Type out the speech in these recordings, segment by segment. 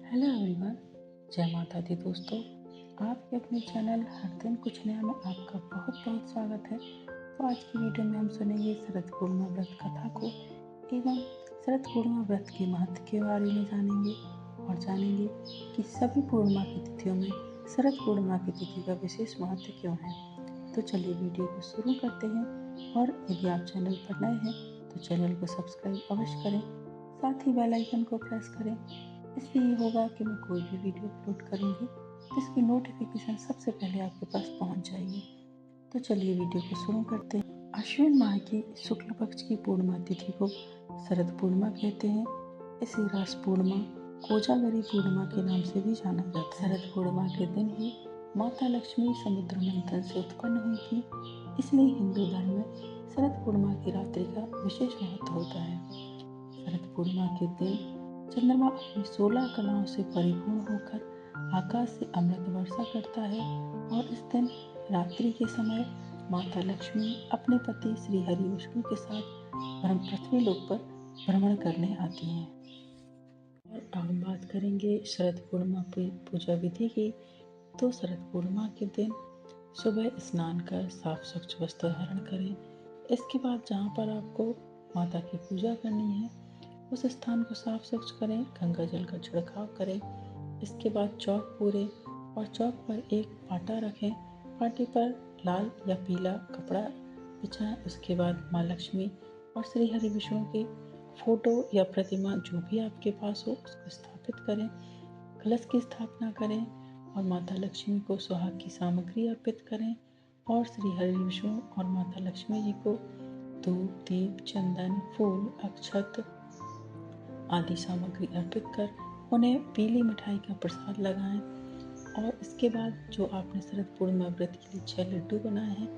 Hello everyone, जय माता दी दोस्तों। आपके अपने चैनल हर दिन कुछ नया में आपका बहुत बहुत स्वागत है। तो आज की वीडियो में हम सुनेंगे शरद पूर्णिमा व्रत कथा को एवं शरद पूर्णिमा व्रत के महत्व के बारे में जानेंगे कि सभी पूर्णिमा की तिथियों में शरद पूर्णिमा की तिथि का विशेष महत्व क्यों है। तो चलिए वीडियो को शुरू करते हैं। और यदि आप चैनल पर नए हैं तो चैनल को सब्सक्राइब अवश्य करें, साथ ही बेल आइकन को प्रेस करें। इससे ये होगा कि मैं कोई भी वीडियो अपलोड करूँगी तो इसकी नोटिफिकेशन सबसे पहले आपके पास पहुँच जाएगी। तो चलिए वीडियो को शुरू करते हैं। अश्विन माह की शुक्ल पक्ष की पूर्णिमा तिथि को शरद पूर्णिमा कहते हैं। इसे रास पूर्णिमा, कोजागरी पूर्णिमा के नाम से भी जाना जाता है। शरद पूर्णिमा के दिन ही माता लक्ष्मी समुद्र मंथन से उत्पन्न हुई थी, इसलिए हिंदू धर्म में शरद पूर्णिमा की रात्रि का विशेष महत्व होता है। शरद पूर्णिमा के दिन चंद्रमा अपनी 16 कलाओं से परिपूर्ण होकर आकाश से अमृत वर्षा करता है और इस दिन रात्रि के समय माता लक्ष्मी अपने पति श्री हरि विष्णु के साथ पृथ्वी लोक पर भ्रमण करने आती हैं। और अब हम बात करेंगे शरद पूर्णिमा पूजा विधि की। तो शरद पूर्णिमा के दिन सुबह स्नान कर साफ स्वच्छ वस्त्र धारण करें। इसके बाद जहाँ पर आपको माता की पूजा करनी है उस स्थान को साफ स्वच्छ करें, गंगा जल का छिड़काव करें। इसके बाद चौक पूरें और चौक पर एक पाटा रखें। पाटे पर लाल या पीला कपड़ा बिछाएं। उसके बाद माँ लक्ष्मी और श्री हरि विष्णु की फोटो या प्रतिमा जो भी आपके पास हो उसको स्थापित करें। कलश की स्थापना करें और माता लक्ष्मी को सुहाग की सामग्री अर्पित करें और श्री हरि विष्णु और माता लक्ष्मी जी को धूप, दीप, चंदन, फूल, अक्षत आदि सामग्री अर्पित कर उन्हें पीली मिठाई का प्रसाद लगाएं। और इसके बाद जो आपने शरद पूर्णिमा व्रत के लिए 6 लड्डू बनाए हैं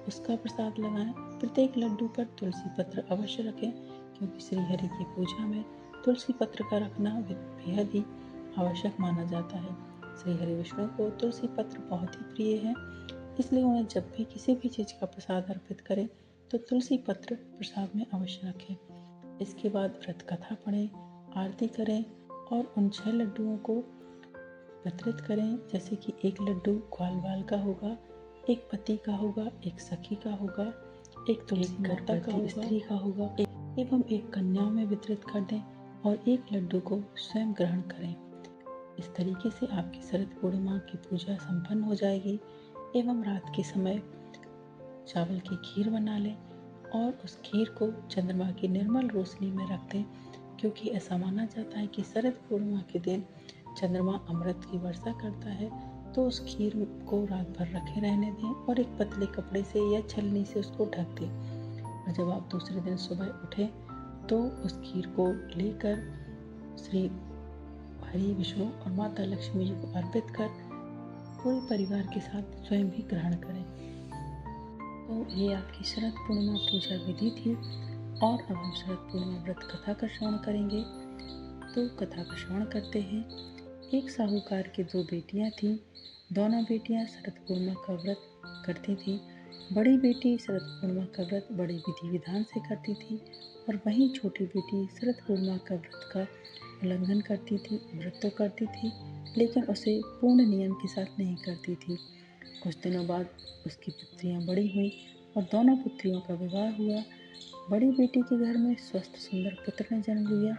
उसका प्रसाद लगाएं। प्रत्येक लड्डू पर तुलसी पत्र अवश्य रखें, क्योंकि श्री हरि की पूजा में तुलसी पत्र का रखना बेहद ही आवश्यक माना जाता है। श्री हरि विष्णु को तुलसी पत्र बहुत ही प्रिय है, इसलिए उन्हें जब भी किसी भी चीज़ का प्रसाद अर्पित करें तो तुलसी पत्र प्रसाद में अवश्य रखें। इसके बाद व्रत कथा पढ़ें, आरती करें और उन 6 लड्डुओं को वितरित करें। जैसे कि एक लड्डू ग्वाल बाल का होगा, एक पति का होगा, एक सखी का होगा, एक तुलसी माता का होगा, स्त्री का होगा एवं एक कन्या में वितरित कर दें और एक लड्डू को स्वयं ग्रहण करें। इस तरीके से आपकी शरद पूर्णिमा की पूजा संपन्न हो जाएगी। एवं रात के समय चावल की खीर बना लें और उस खीर को चंद्रमा की निर्मल रोशनी में रख दें, क्योंकि ऐसा माना जाता है कि शरद पूर्णिमा के दिन चंद्रमा अमृत की वर्षा करता है। तो उस खीर को रात भर रखे रहने दें और एक पतले कपड़े से या छलनी से उसको ढक दें। और जब आप दूसरे दिन सुबह उठें तो उस खीर को लेकर श्री हरि विष्णु और माता लक्ष्मी जी को अर्पित कर पूरे परिवार के साथ स्वयं भी ग्रहण करें। तो ये आपकी शरद पूर्णिमा पूजा विधि थी। और अब हम शरद पूर्णिमा व्रत कथा का श्रवण करेंगे। तो कथा का श्रवण करते हैं। एक साहूकार की 2 बेटियां थीं। दोनों बेटियां शरद पूर्णिमा का व्रत करती थीं। बड़ी बेटी शरद पूर्णिमा का व्रत बड़े विधि विधान से करती थी और वहीं छोटी बेटी शरद पूर्णिमा का व्रत का उल्लंघन करती थी। व्रत तो करती थी लेकिन उसे पूर्ण नियम के साथ नहीं करती थी। कुछ दिनों बाद उसकी पुत्रियां बड़ी हुईं और दोनों पुत्रियों का विवाह हुआ। बड़ी बेटी के घर में स्वस्थ सुंदर पुत्र ने जन्म लिया।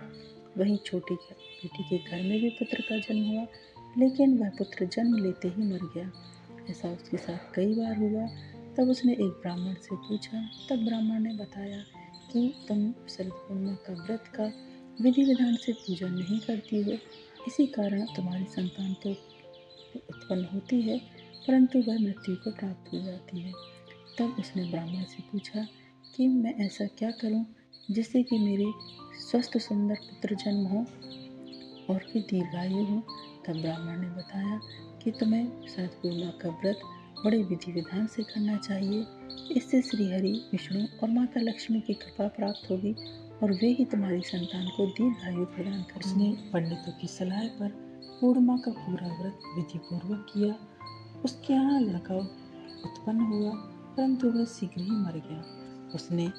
वहीं छोटी बेटी के घर में भी पुत्र का जन्म हुआ, लेकिन वह पुत्र जन्म लेते ही मर गया। ऐसा उसके साथ कई बार हुआ। तब उसने एक ब्राह्मण से पूछा। तब ब्राह्मण ने बताया कि तुम शरद पूर्णिमा का व्रत का विधि विधान से पूजा नहीं करती हो, इसी कारण तुम्हारी संतान तो उत्पन्न होती है परंतु वह मृत्यु को प्राप्त हो जाती है। तब उसने ब्राह्मण से पूछा कि मैं ऐसा क्या करूं जिससे कि मेरे स्वस्थ सुंदर पुत्र जन्म हो और फिर दीर्घायु हो। तब ब्राह्मण ने बताया कि तुम्हें शरद पूर्णिमा का व्रत बड़े विधि विधान से करना चाहिए। इससे श्री हरि विष्णु और माता लक्ष्मी की कृपा प्राप्त होगी और वे ही तुम्हारी संतान को दीर्घायु प्रदान करेंगे। उसने पंडितों की सलाह पर पूर्णिमा का पूरा व्रत विधि पूर्वक किया। उसके यहाँ लड़का उत्पन्न हुआ परंतु वह शीघ्र ही मर गया। उसने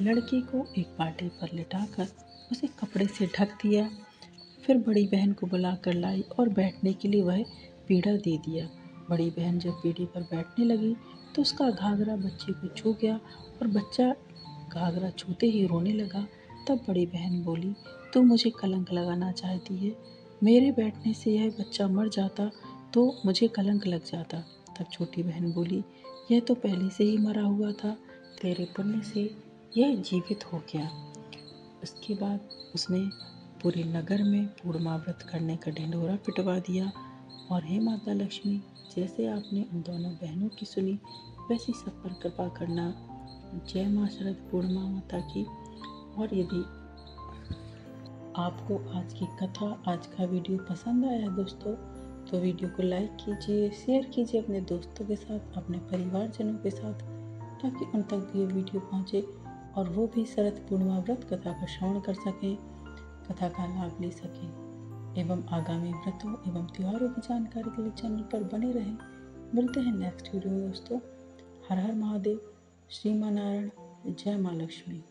लड़के को एक पाटे पर लिटाकर उसे कपड़े से ढक दिया। फिर बड़ी बहन को बुला कर लाई और बैठने के लिए वह पीढ़ा दे दिया। बड़ी बहन जब पीढ़े पर बैठने लगी तो उसका घाघरा बच्चे को छू गया और बच्चा घाघरा छूते ही रोने लगा। तब बड़ी बहन बोली, तू मुझे कलंक लगाना चाहती है? मेरे बैठने से यह बच्चा मर जाता तो मुझे कलंक लग जाता। तब छोटी बहन बोली, यह तो पहले से ही मरा हुआ था, तेरे पुण्य से यह जीवित हो गया। उसके बाद उसने पूरे नगर में पूर्णिमा व्रत करने का ढिंढोरा पिटवा दिया। और हे माता लक्ष्मी, जैसे आपने उन दोनों बहनों की सुनी वैसी सब पर कृपा करना। जय माँ शरद पूर्णिमा माता की। और यदि आपको आज की कथा, आज का वीडियो पसंद आया दोस्तों, तो वीडियो को लाइक कीजिए, शेयर कीजिए अपने दोस्तों के साथ, अपने परिवारजनों के साथ, ताकि उन तक भी ये वीडियो पहुँचे और वो भी शरद पूर्णिमा व्रत कथा का श्रवण कर सकें, कथा का लाभ ले सकें एवं आगामी व्रतों एवं त्योहारों की जानकारी के लिए चैनल पर बने रहें। मिलते हैं नेक्स्ट वीडियो में दोस्तों। हर हर महादेव, श्री मां नारायण, जय मां लक्ष्मी।